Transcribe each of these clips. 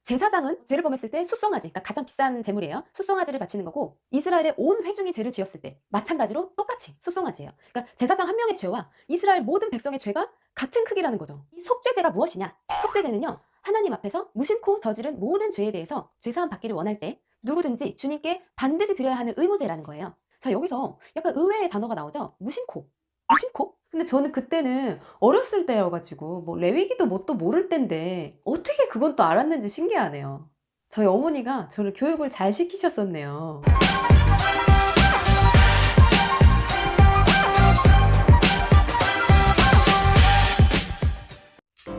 제사장은 죄를 범했을 때 숫송아지, 그러니까 가장 비싼 제물이에요. 숫송아지를 바치는 거고, 이스라엘의 온 회중이 죄를 지었을 때 마찬가지로 똑같이 숫송아지예요. 그러니까 제사장 한 명의 죄와 이스라엘 모든 백성의 죄가 같은 크기라는 거죠. 이 속죄제가 무엇이냐? 속죄제는요, 하나님 앞에서 무심코 저지른 모든 죄에 대해서 죄사함 받기를 원할 때 누구든지 주님께 반드시 드려야 하는 의무제라는 거예요. 자, 여기서 약간 의외의 단어가 나오죠. 무심코. 무심코? 근데 저는 그때는 어렸을 때여가지고 뭐 레위기도 뭣도 모를 때인데 어떻게 그건 또 알았는지 신기하네요. 저희 어머니가 저를 교육을 잘 시키셨었네요.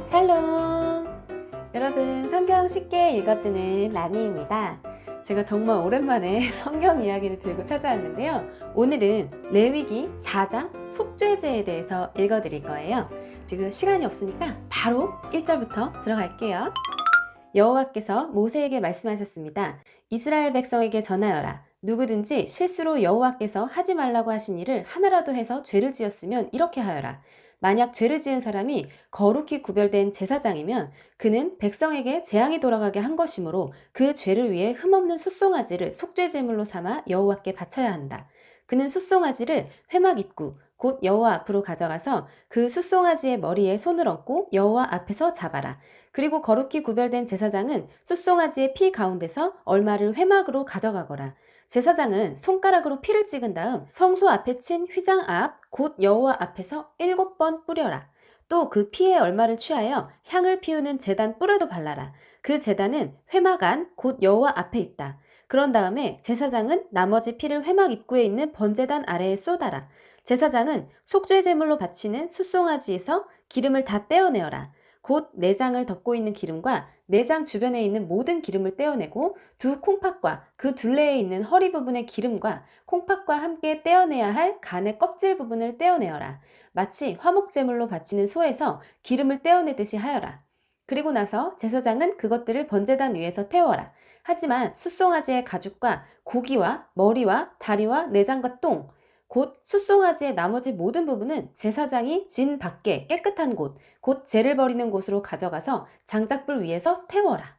샬롬! 여러분, 성경 쉽게 읽어주는 라니입니다. 제가 정말 오랜만에 성경 이야기를 들고 찾아왔는데요. 오늘은 레위기 4장 속죄제에 대해서 읽어드릴 거예요. 지금 시간이 없으니까 바로 1절부터 들어갈게요. 여호와께서 모세에게 말씀하셨습니다. 이스라엘 백성에게 전하여라. 누구든지 실수로 여호와께서 하지 말라고 하신 일을 하나라도 해서 죄를 지었으면 이렇게 하여라. 만약 죄를 지은 사람이 거룩히 구별된 제사장이면 그는 백성에게 재앙이 돌아가게 한 것이므로 그 죄를 위해 흠없는 숫송아지를 속죄제물로 삼아 여호와께 바쳐야 한다. 그는 숫송아지를 회막 입구 곧 여호와 앞으로 가져가서 그 숫송아지의 머리에 손을 얹고 여호와 앞에서 잡아라. 그리고 거룩히 구별된 제사장은 숫송아지의 피 가운데서 얼마를 회막으로 가져가거라. 제사장은 손가락으로 피를 찍은 다음 성소 앞에 친 휘장 앞 곧 여호와 앞에서 7번 뿌려라. 또 그 피의 얼마를 취하여 향을 피우는 제단 뿔에도 발라라. 그 제단은 회막 안 곧 여호와 앞에 있다. 그런 다음에 제사장은 나머지 피를 회막 입구에 있는 번제단 아래에 쏟아라. 제사장은 속죄제물로 바치는 숫송아지에서 기름을 다 떼어내어라. 곧 내장을 덮고 있는 기름과 내장 주변에 있는 모든 기름을 떼어내고 두 콩팥과 그 둘레에 있는 허리 부분의 기름과 콩팥과 함께 떼어내야 할 간의 껍질 부분을 떼어내어라. 마치 화목제물로 바치는 소에서 기름을 떼어내듯이 하여라. 그리고 나서 제사장은 그것들을 번제단 위에서 태워라. 하지만 숫송아지의 가죽과 고기와 머리와 다리와 내장과 똥, 곧 숫송아지의 나머지 모든 부분은 제사장이 진 밖에 깨끗한 곳, 곧 죄를 버리는 곳으로 가져가서 장작불 위에서 태워라.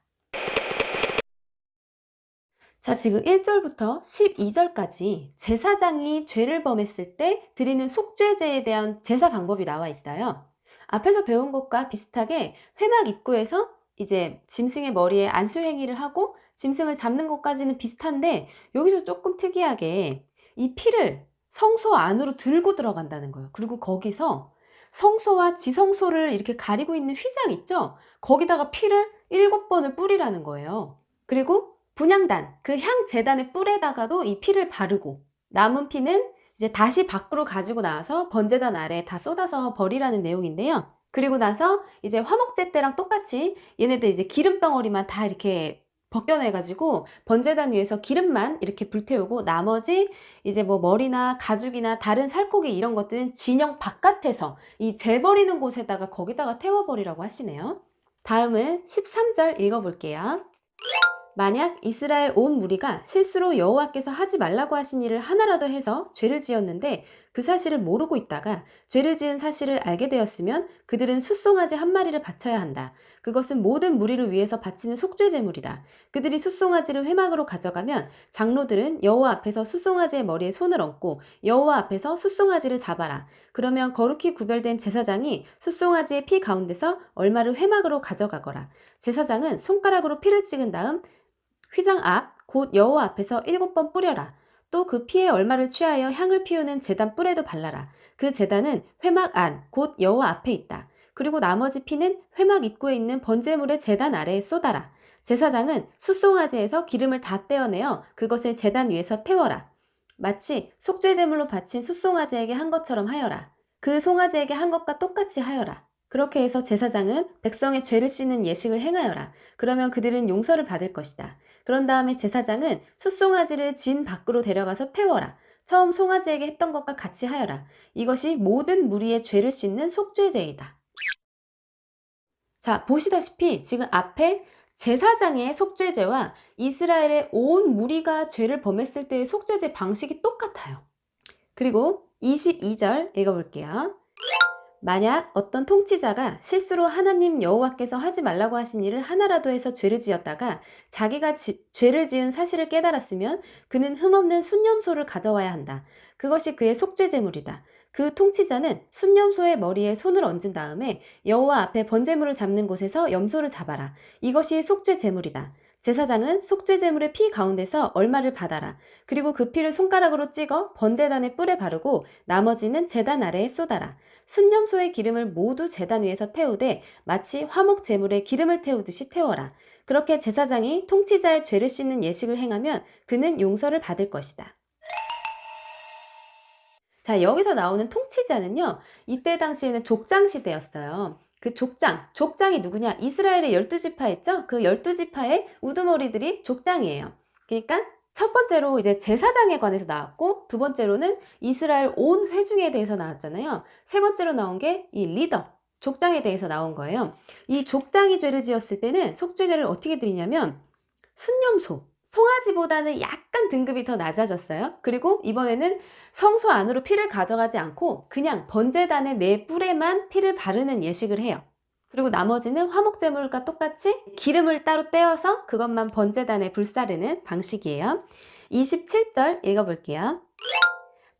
자, 지금 1절부터 12절까지 제사장이 죄를 범했을 때 드리는 속죄제에 대한 제사 방법이 나와 있어요. 앞에서 배운 것과 비슷하게 회막 입구에서 이제 짐승의 머리에 안수행위를 하고 짐승을 잡는 것까지는 비슷한데 여기서 조금 특이하게 이 피를 성소 안으로 들고 들어간다는 거예요. 그리고 거기서 성소와 지성소를 이렇게 가리고 있는 휘장 있죠? 거기다가 피를 7번을 뿌리라는 거예요. 그리고 분향단, 그 향 제단의 뿔에다가도 이 피를 바르고 남은 피는 이제 다시 밖으로 가지고 나와서 번제단 아래에 다 쏟아서 버리라는 내용인데요. 그리고 나서 이제 화목제 때랑 똑같이 얘네들 이제 기름 덩어리만 다 이렇게 벗겨내가지고 번제단 위에서 기름만 이렇게 불태우고 나머지 이제 뭐 머리나 가죽이나 다른 살코기 이런 것들은 진영 바깥에서 이 재버리는 곳에다가 거기다가 태워버리라고 하시네요. 다음은 13절 읽어볼게요. 만약 이스라엘 온 무리가 실수로 여호와께서 하지 말라고 하신 일을 하나라도 해서 죄를 지었는데 그 사실을 모르고 있다가 죄를 지은 사실을 알게 되었으면 그들은 숫송아지 한 마리를 바쳐야 한다. 그것은 모든 무리를 위해서 바치는 속죄제물이다. 그들이 숫송아지를 회막으로 가져가면 장로들은 여호와 앞에서 숫송아지의 머리에 손을 얹고 여호와 앞에서 숫송아지를 잡아라. 그러면 거룩히 구별된 제사장이 숫송아지의 피 가운데서 얼마를 회막으로 가져가거라. 제사장은 손가락으로 피를 찍은 다음 휘장 앞 곧 여호와 앞에서 7번 뿌려라. 또 그 피에 얼마를 취하여 향을 피우는 제단 뿔에도 발라라. 그 제단은 회막 안 곧 여호와 앞에 있다. 그리고 나머지 피는 회막 입구에 있는 번제물의 제단 아래에 쏟아라. 제사장은 숫송아지에서 기름을 다 떼어내어 그것을 제단 위에서 태워라. 마치 속죄제물로 바친 숫송아지에게 한 것처럼 하여라. 그 송아지에게 한 것과 똑같이 하여라. 그렇게 해서 제사장은 백성의 죄를 씻는 예식을 행하여라. 그러면 그들은 용서를 받을 것이다. 그런 다음에 제사장은 숫송아지를 진 밖으로 데려가서 태워라. 처음 송아지에게 했던 것과 같이 하여라. 이것이 모든 무리의 죄를 씻는 속죄제이다. 자, 보시다시피 지금 앞에 제사장의 속죄제와 이스라엘의 온 무리가 죄를 범했을 때의 속죄제 방식이 똑같아요. 그리고 22절 읽어볼게요. 만약 어떤 통치자가 실수로 하나님 여호와께서 하지 말라고 하신 일을 하나라도 해서 죄를 지었다가 자기가 죄를 지은 사실을 깨달았으면 그는 흠없는 순념소를 가져와야 한다. 그것이 그의 속죄 제물이다. 그 통치자는 순념소의 머리에 손을 얹은 다음에 여호와 앞에 번제물을 잡는 곳에서 염소를 잡아라. 이것이 속죄 제물이다. 제사장은 속죄 제물의 피 가운데서 얼마를 받아라. 그리고 그 피를 손가락으로 찍어 번제단의 뿔에 바르고 나머지는 제단 아래에 쏟아라. 순념소의 기름을 모두 제단 위에서 태우되 마치 화목 제물에 기름을 태우듯이 태워라. 그렇게 제사장이 통치자의 죄를 씻는 예식을 행하면 그는 용서를 받을 것이다. 자, 여기서 나오는 통치자는요, 이때 당시에는 족장 시대였어요. 그 족장이 누구냐? 이스라엘의 12지파 있죠? 그 12지파의 우두머리들이 족장이에요. 그러니까 첫 번째로 이제 제사장에 관해서 나왔고, 두 번째로는 이스라엘 온 회중에 대해서 나왔잖아요. 세 번째로 나온 게 이 리더, 족장에 대해서 나온 거예요. 이 족장이 죄를 지었을 때는 속죄제를 어떻게 드리냐면 순념소, 송아지보다는 약간 등급이 더 낮아졌어요. 그리고 이번에는 성소 안으로 피를 가져가지 않고 그냥 번제단의 네 뿔에만 피를 바르는 예식을 해요. 그리고 나머지는 화목제물과 똑같이 기름을 따로 떼어서 그것만 번제단에 불사르는 방식이에요. 27절 읽어볼게요.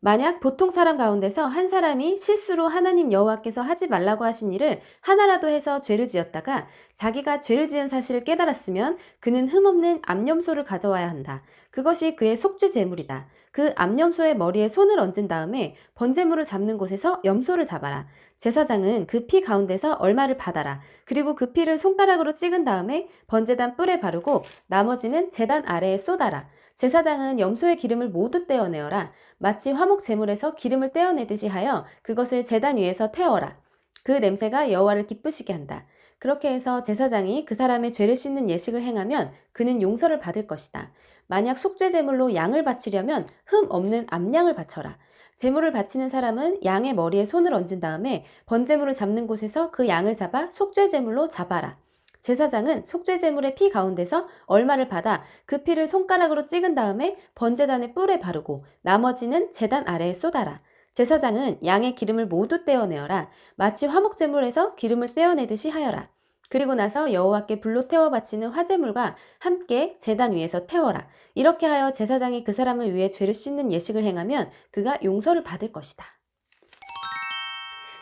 만약 보통 사람 가운데서 한 사람이 실수로 하나님 여호와께서 하지 말라고 하신 일을 하나라도 해서 죄를 지었다가 자기가 죄를 지은 사실을 깨달았으면 그는 흠없는 암염소를 가져와야 한다. 그것이 그의 속죄 제물이다. 그 암염소의 머리에 손을 얹은 다음에 번제물을 잡는 곳에서 염소를 잡아라. 제사장은 그 피 가운데서 얼마를 받아라. 그리고 그 피를 손가락으로 찍은 다음에 번제단 뿔에 바르고 나머지는 제단 아래에 쏟아라. 제사장은 염소의 기름을 모두 떼어내어라. 마치 화목 제물에서 기름을 떼어내듯이 하여 그것을 제단 위에서 태워라. 그 냄새가 여호와를 기쁘시게 한다. 그렇게 해서 제사장이 그 사람의 죄를 씻는 예식을 행하면 그는 용서를 받을 것이다. 만약 속죄 제물로 양을 바치려면 흠 없는 암양을 바쳐라. 제물을 바치는 사람은 양의 머리에 손을 얹은 다음에 번제물을 잡는 곳에서 그 양을 잡아 속죄 제물로 잡아라. 제사장은 속죄 제물의 피 가운데서 얼마를 받아 그 피를 손가락으로 찍은 다음에 번제단의 뿔에 바르고 나머지는 제단 아래에 쏟아라. 제사장은 양의 기름을 모두 떼어내어라. 마치 화목제물에서 기름을 떼어내듯이 하여라. 그리고 나서 여호와께 불로 태워 바치는 화제물과 함께 제단 위에서 태워라. 이렇게 하여 제사장이 그 사람을 위해 죄를 씻는 예식을 행하면 그가 용서를 받을 것이다.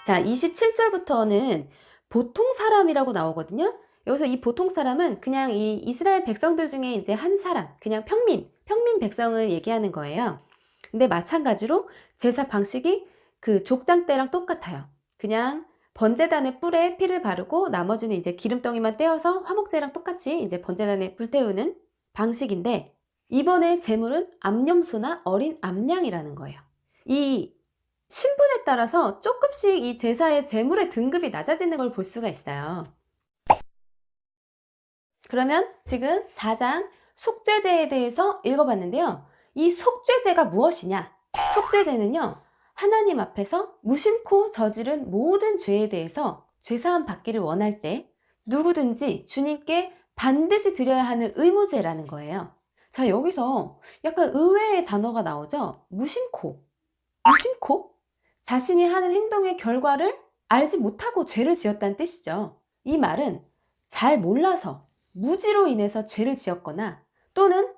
자, 27절부터는 보통 사람이라고 나오거든요. 여기서 이 보통 사람은 그냥 이 이스라엘 백성들 중에 이제 한 사람, 그냥 평민 백성을 얘기하는 거예요. 근데 마찬가지로 제사 방식이 그 족장 때랑 똑같아요. 그냥 번제단의 뿔에 피를 바르고 나머지는 이제 기름덩이만 떼어서 화목제랑 똑같이 이제 번제단에 불 태우는 방식인데 이번에 제물은 암염소나 어린 암양이라는 거예요. 이 신분에 따라서 조금씩 이 제사의 제물의 등급이 낮아지는 걸 볼 수가 있어요. 그러면 지금 4장 속죄제에 대해서 읽어봤는데요. 이 속죄제가 무엇이냐? 속죄제는요, 하나님 앞에서 무심코 저지른 모든 죄에 대해서 죄사함 받기를 원할 때 누구든지 주님께 반드시 드려야 하는 의무제라는 거예요. 자, 여기서 약간 의외의 단어가 나오죠? 무심코. 무심코? 자신이 하는 행동의 결과를 알지 못하고 죄를 지었다는 뜻이죠. 이 말은 잘 몰라서 무지로 인해서 죄를 지었거나 또는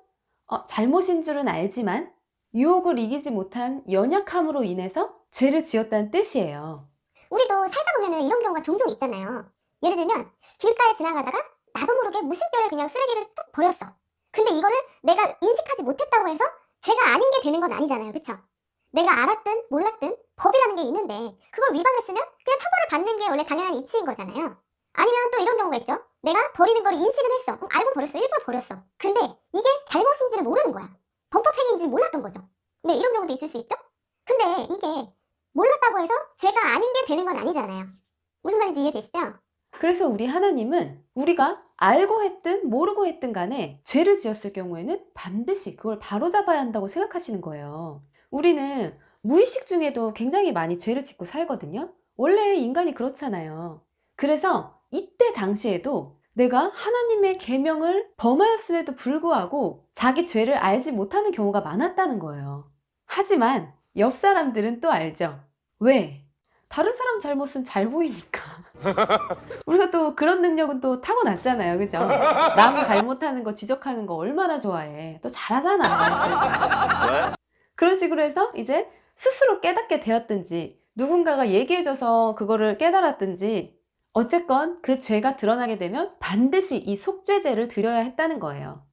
잘못인 줄은 알지만 유혹을 이기지 못한 연약함으로 인해서 죄를 지었다는 뜻이에요. 우리도 살다 보면은 이런 경우가 종종 있잖아요. 예를 들면 길가에 지나가다가 나도 모르게 무심결에 그냥 쓰레기를 뚝 버렸어. 근데 이거를 내가 인식하지 못했다고 해서 죄가 아닌 게 되는 건 아니잖아요. 그쵸? 내가 알았든 몰랐든 법이라는 게 있는데 그걸 위반했으면 그냥 처벌을 받는 게 원래 당연한 이치인 거잖아요. 아니면 또 이런 경우가 있죠. 내가 버리는 걸 인식은 했어. 알고 버렸어. 일부러 버렸어. 근데 이게 잘못인지를 모르는 거야. 범법행위인지 몰랐던 거죠. 근데 이런 경우도 있을 수 있죠. 근데 이게 몰랐다고 해서 죄가 아닌 게 되는 건 아니잖아요. 무슨 말인지 이해되시죠? 그래서 우리 하나님은 우리가 알고 했든 모르고 했든 간에 죄를 지었을 경우에는 반드시 그걸 바로잡아야 한다고 생각하시는 거예요. 우리는 무의식 중에도 굉장히 많이 죄를 짓고 살거든요. 원래 인간이 그렇잖아요. 그래서 이때 당시에도 내가 하나님의 계명을 범하였음에도 불구하고 자기 죄를 알지 못하는 경우가 많았다는 거예요. 하지만 옆 사람들은 또 알죠. 왜? 다른 사람 잘못은 잘 보이니까. 우리가 또 그런 능력은 또 타고났잖아요. 그죠? 남 잘못하는 거 지적하는 거 얼마나 좋아해. 또 잘하잖아. 그런 식으로 해서 이제 스스로 깨닫게 되었든지 누군가가 얘기해줘서 그거를 깨달았든지 어쨌건 그 죄가 드러나게 되면 반드시 이 속죄제를 드려야 했다는 거예요.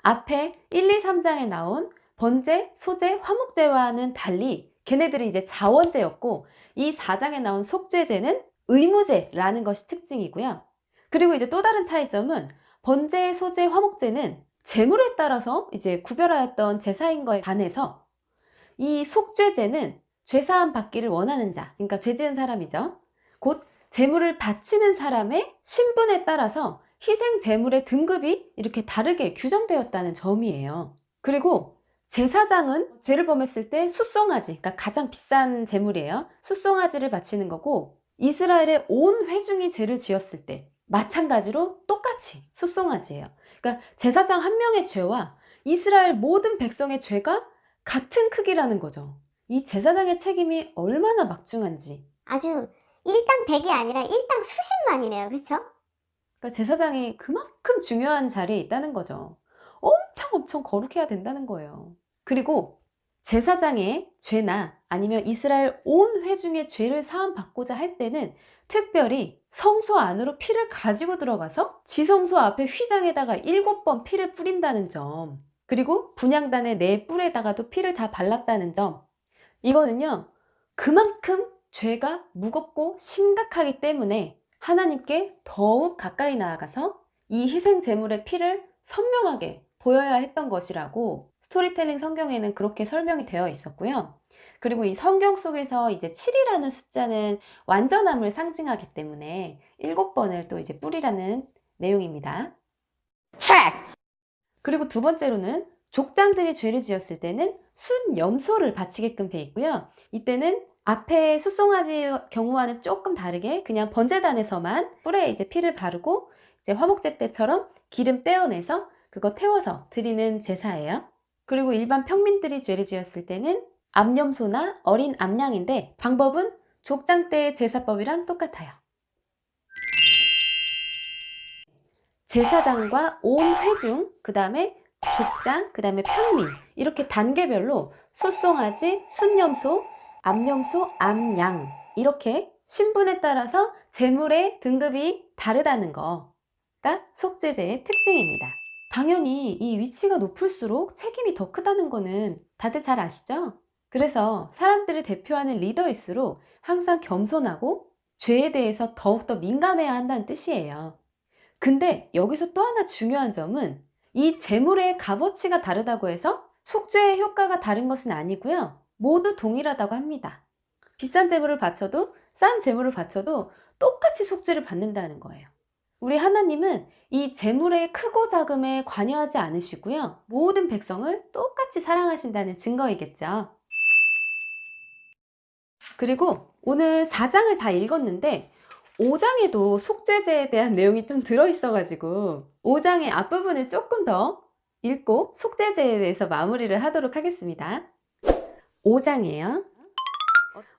앞에 1, 2, 3장에 나온 번제, 소제, 화목제와는 달리 걔네들이 이제 자원제였고 이 4장에 나온 속죄제는 의무제라는 것이 특징이고요. 그리고 이제 또 다른 차이점은 번제, 소제, 화목제는 제물에 따라서 이제 구별하였던 제사인 거에 반해서 이 속죄제는 죄사함 받기를 원하는 자, 그러니까 죄 지은 사람이죠. 곧 제물을 바치는 사람의 신분에 따라서 희생 제물의 등급이 이렇게 다르게 규정되었다는 점이에요. 그리고 제사장은 죄를 범했을 때 숫송아지, 그러니까 가장 비싼 제물이에요. 숫송아지를 바치는 거고 이스라엘의 온 회중이 죄를 지었을 때 마찬가지로 똑같이 숫송아지예요. 그러니까 제사장 한 명의 죄와 이스라엘 모든 백성의 죄가 같은 크기라는 거죠. 이 제사장의 책임이 얼마나 막중한지. 아주 일당백이 아니라 일당 수십만이네요. 그쵸? 그러니까 제사장이 그만큼 중요한 자리에 있다는 거죠. 엄청 거룩해야 된다는 거예요. 그리고 제사장의 죄나 아니면 이스라엘 온 회중의 죄를 사함받고자 할 때는 특별히 성소 안으로 피를 가지고 들어가서 지성소 앞에 휘장에다가 7번 피를 뿌린다는 점, 그리고 분향단의 네 뿔에다가도 피를 다 발랐다는 점, 이거는요 그만큼 죄가 무겁고 심각하기 때문에 하나님께 더욱 가까이 나아가서 이 희생 제물의 피를 선명하게 보여야 했던 것이라고 스토리텔링 성경에는 그렇게 설명이 되어 있었고요. 그리고 이 성경 속에서 이제 7이라는 숫자는 완전함을 상징하기 때문에 7번을 또 이제 뿌리라는 내용입니다. 그리고 두 번째로는 족장들이 죄를 지었을 때는 순염소를 바치게끔 돼 있고요. 이때는 앞에 숫송아지 경우와는 조금 다르게 그냥 번제단에서만 뿔에 이제 피를 바르고 이제 화목제 때처럼 기름 떼어내서 그거 태워서 드리는 제사예요. 그리고 일반 평민들이 죄를 지었을 때는 암염소나 어린 암양인데 방법은 족장 때의 제사법이랑 똑같아요. 제사장과 온 회중, 그 다음에 족장, 그 다음에 평민, 이렇게 단계별로 숫송아지, 순염소, 암염소, 암양, 이렇게 신분에 따라서 제물의 등급이 다르다는 거가 속죄제의 특징입니다. 당연히 이 위치가 높을수록 책임이 더 크다는 거는 다들 잘 아시죠? 그래서 사람들을 대표하는 리더일수록 항상 겸손하고 죄에 대해서 더욱더 민감해야 한다는 뜻이에요. 근데 여기서 또 하나 중요한 점은 이 제물의 값어치가 다르다고 해서 속죄의 효과가 다른 것은 아니고요. 모두 동일하다고 합니다. 비싼 제물을 바쳐도 싼 제물을 바쳐도 똑같이 속죄를 받는다는 거예요. 우리 하나님은 이 제물의 크고 작음에 관여하지 않으시고요. 모든 백성을 똑같이 사랑하신다는 증거이겠죠. 그리고 오늘 4장을 다 읽었는데 5장에도 속죄제에 대한 내용이 좀 들어있어가지고 5장의 앞부분을 조금 더 읽고 속죄제에 대해서 마무리를 하도록 하겠습니다. 5장이에요.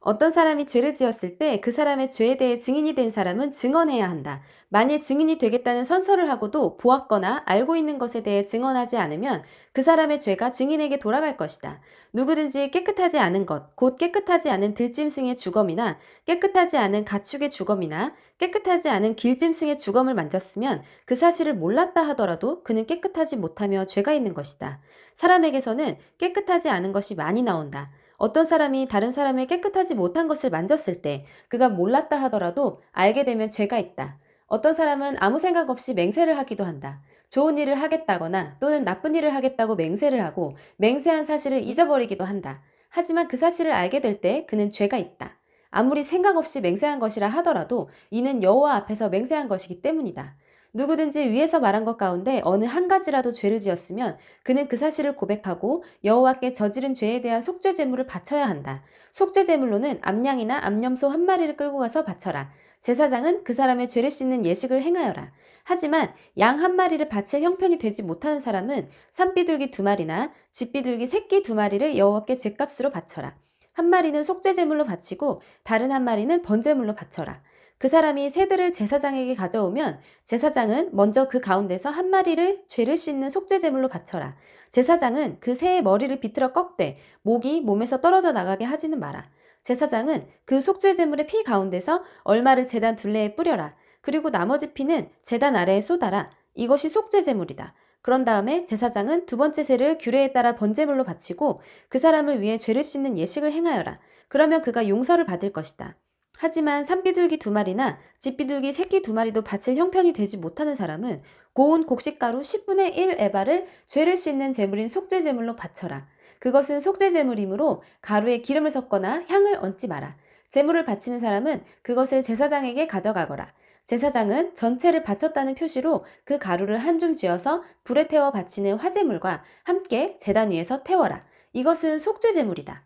어떤 사람이 죄를 지었을 때 그 사람의 죄에 대해 증인이 된 사람은 증언해야 한다. 만일 증인이 되겠다는 선서를 하고도 보았거나 알고 있는 것에 대해 증언하지 않으면 그 사람의 죄가 증인에게 돌아갈 것이다. 누구든지 깨끗하지 않은 것, 곧 깨끗하지 않은 들짐승의 주검이나 깨끗하지 않은 가축의 주검이나 깨끗하지 않은 길짐승의 주검을 만졌으면 그 사실을 몰랐다 하더라도 그는 깨끗하지 못하며 죄가 있는 것이다. 사람에게서는 깨끗하지 않은 것이 많이 나온다. 어떤 사람이 다른 사람의 깨끗하지 못한 것을 만졌을 때 그가 몰랐다 하더라도 알게 되면 죄가 있다. 어떤 사람은 아무 생각 없이 맹세를 하기도 한다. 좋은 일을 하겠다거나 또는 나쁜 일을 하겠다고 맹세를 하고 맹세한 사실을 잊어버리기도 한다. 하지만 그 사실을 알게 될 때 그는 죄가 있다. 아무리 생각 없이 맹세한 것이라 하더라도 이는 여호와 앞에서 맹세한 것이기 때문이다. 누구든지 위에서 말한 것 가운데 어느 한 가지라도 죄를 지었으면 그는 그 사실을 고백하고 여호와께 저지른 죄에 대한 속죄 제물을 바쳐야 한다. 속죄 제물로는 암양이나 암염소 한 마리를 끌고 가서 바쳐라. 제사장은 그 사람의 죄를 씻는 예식을 행하여라. 하지만 양 한 마리를 바칠 형편이 되지 못하는 사람은 산비둘기 2마리나 집비둘기 새끼 2마리를 여호와께 죄값으로 바쳐라. 한 마리는 속죄제물로 바치고 다른 한 마리는 번제물로 바쳐라. 그 사람이 새들을 제사장에게 가져오면 제사장은 먼저 그 가운데서 한 마리를 죄를 씻는 속죄제물로 바쳐라. 제사장은 그 새의 머리를 비틀어 꺾되 목이 몸에서 떨어져 나가게 하지는 마라. 제사장은 그 속죄제물의 피 가운데서 얼마를 제단 둘레에 뿌려라. 그리고 나머지 피는 제단 아래에 쏟아라. 이것이 속죄제물이다. 그런 다음에 제사장은 두 번째 새를 규례에 따라 번제물로 바치고 그 사람을 위해 죄를 씻는 예식을 행하여라. 그러면 그가 용서를 받을 것이다. 하지만 산비둘기 2마리나 집비둘기 새끼 2마리도 바칠 형편이 되지 못하는 사람은 고운 곡식가루 10분의 1 에바를 죄를 씻는 제물인 속죄제물로 바쳐라. 그것은 속죄제물이므로 가루에 기름을 섞거나 향을 얹지 마라. 제물을 바치는 사람은 그것을 제사장에게 가져가거라. 제사장은 전체를 바쳤다는 표시로 그 가루를 한 줌 쥐어서 불에 태워 바치는 화제물과 함께 제단 위에서 태워라. 이것은 속죄제물이다.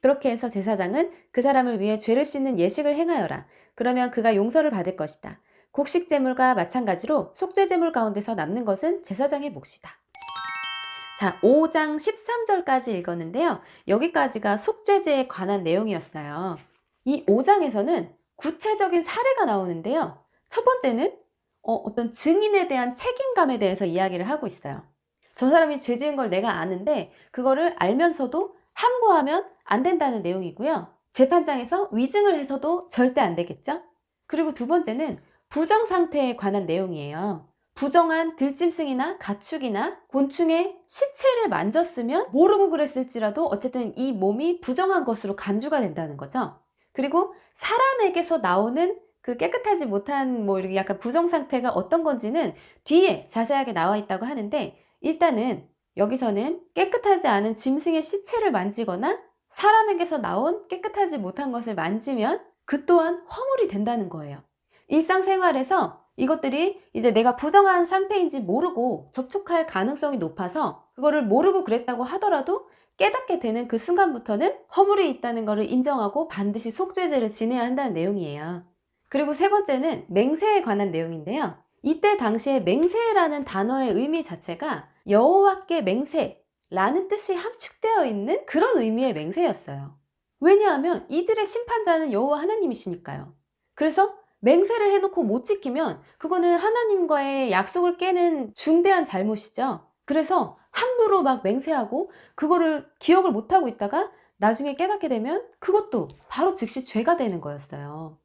그렇게 해서 제사장은 그 사람을 위해 죄를 씻는 예식을 행하여라. 그러면 그가 용서를 받을 것이다. 곡식제물과 마찬가지로 속죄제물 가운데서 남는 것은 제사장의 몫이다. 자, 5장 13절까지 읽었는데요. 여기까지가 속죄제에 관한 내용이었어요. 이 5장에서는 구체적인 사례가 나오는데요. 첫 번째는 어떤 증인에 대한 책임감에 대해서 이야기를 하고 있어요. 저 사람이 죄 지은 걸 내가 아는데 그거를 알면서도 함구하면 안 된다는 내용이고요. 재판장에서 위증을 해서도 절대 안 되겠죠? 그리고 두 번째는 부정 상태에 관한 내용이에요. 부정한 들짐승이나 가축이나 곤충의 시체를 만졌으면 모르고 그랬을지라도 어쨌든 이 몸이 부정한 것으로 간주가 된다는 거죠. 그리고 사람에게서 나오는 그 깨끗하지 못한 이렇게 약간 부정 상태가 어떤 건지는 뒤에 자세하게 나와 있다고 하는데 일단은 여기서는 깨끗하지 않은 짐승의 시체를 만지거나 사람에게서 나온 깨끗하지 못한 것을 만지면 그 또한 허물이 된다는 거예요. 일상생활에서 이것들이 이제 내가 부정한 상태인지 모르고 접촉할 가능성이 높아서 그거를 모르고 그랬다고 하더라도 깨닫게 되는 그 순간부터는 허물이 있다는 것을 인정하고 반드시 속죄제를 지내야 한다는 내용이에요. 그리고 세 번째는 맹세에 관한 내용인데요. 이때 당시에 맹세라는 단어의 의미 자체가 여호와께 맹세라는 뜻이 함축되어 있는 그런 의미의 맹세였어요. 왜냐하면 이들의 심판자는 여호와 하나님이시니까요. 그래서 맹세를 해놓고 못 지키면 그거는 하나님과의 약속을 깨는 중대한 잘못이죠. 그래서 함부로 막 맹세하고 그거를 기억을 못하고 있다가 나중에 깨닫게 되면 그것도 바로 즉시 죄가 되는 거였어요.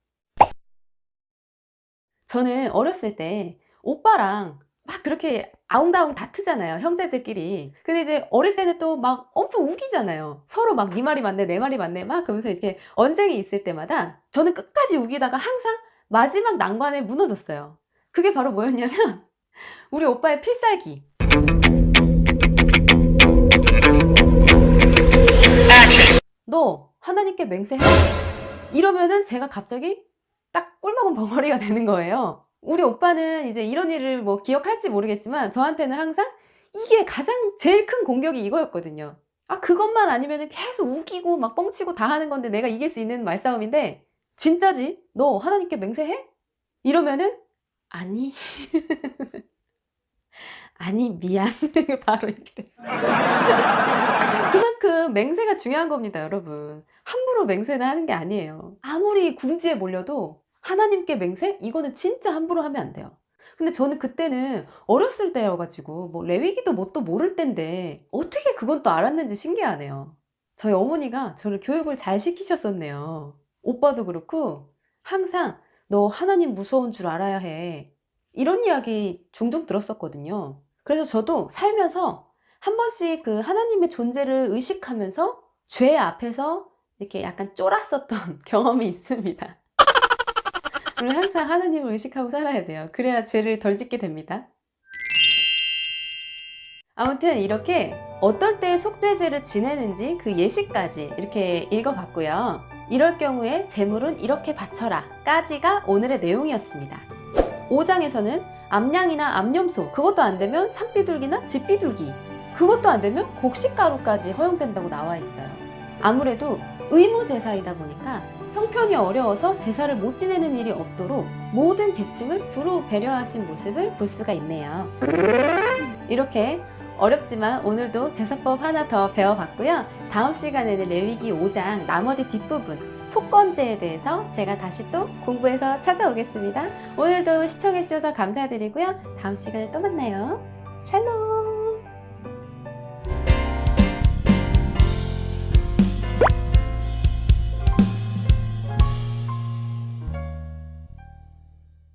저는 어렸을 때 오빠랑 막 그렇게 아웅다웅 다투잖아요, 형제들끼리. 근데 이제 어릴 때는 또 막 엄청 우기잖아요. 서로 막 네 말이 맞네, 내 말이 맞네 막 그러면서 이렇게 언쟁이 있을 때마다 저는 끝까지 우기다가 항상 마지막 난관에 무너졌어요. 그게 바로 뭐였냐면 우리 오빠의 필살기. 너 하나님께 맹세해. 이러면은 제가 갑자기 딱 꿀먹은 벙어리가 되는 거예요. 우리 오빠는 이제 이런 일을 기억할지 모르겠지만 저한테는 항상 이게 가장 제일 큰 공격이 이거였거든요. 그것만 아니면은 계속 우기고 막 뻥치고 다 하는 건데 내가 이길 수 있는 말싸움인데 진짜지? 너 하나님께 맹세해? 이러면은 아니 아니 미안 바로 이렇게 그만큼 맹세가 중요한 겁니다, 여러분. 함부로 맹세는 하는 게 아니에요. 아무리 궁지에 몰려도 하나님께 맹세? 이거는 진짜 함부로 하면 안 돼요. 근데 저는 그때는 어렸을 때여가지고 레위기도 뭣도 모를 때인데 어떻게 그건 또 알았는지 신기하네요. 저희 어머니가 저를 교육을 잘 시키셨었네요. 오빠도 그렇고 항상 너 하나님 무서운 줄 알아야 해. 이런 이야기 종종 들었었거든요. 그래서 저도 살면서 한 번씩 그 하나님의 존재를 의식하면서 죄 앞에서 이렇게 약간 쫄았었던 경험이 있습니다. 우리 항상 하나님을 의식하고 살아야 돼요. 그래야 죄를 덜 짓게 됩니다. 아무튼 이렇게 어떨 때 속죄제를 지내는지 그 예시까지 이렇게 읽어봤고요. 이럴 경우에 제물은 이렇게 바쳐라 까지가 오늘의 내용이었습니다. 5장에서는 암양이나 암염소 그것도 안되면 산비둘기나 집비둘기 그것도 안되면 곡식가루까지 허용된다고 나와 있어요. 아무래도 의무제사이다 보니까 형편이 어려워서 제사를 못 지내는 일이 없도록 모든 계층을 두루 배려하신 모습을 볼 수가 있네요. 이렇게 어렵지만 오늘도 제사법 하나 더 배워봤고요. 다음 시간에는 레위기 5장 나머지 뒷부분 속건제에 대해서 제가 다시 또 공부해서 찾아오겠습니다. 오늘도 시청해주셔서 감사드리고요. 다음 시간에 또 만나요. 샬롬!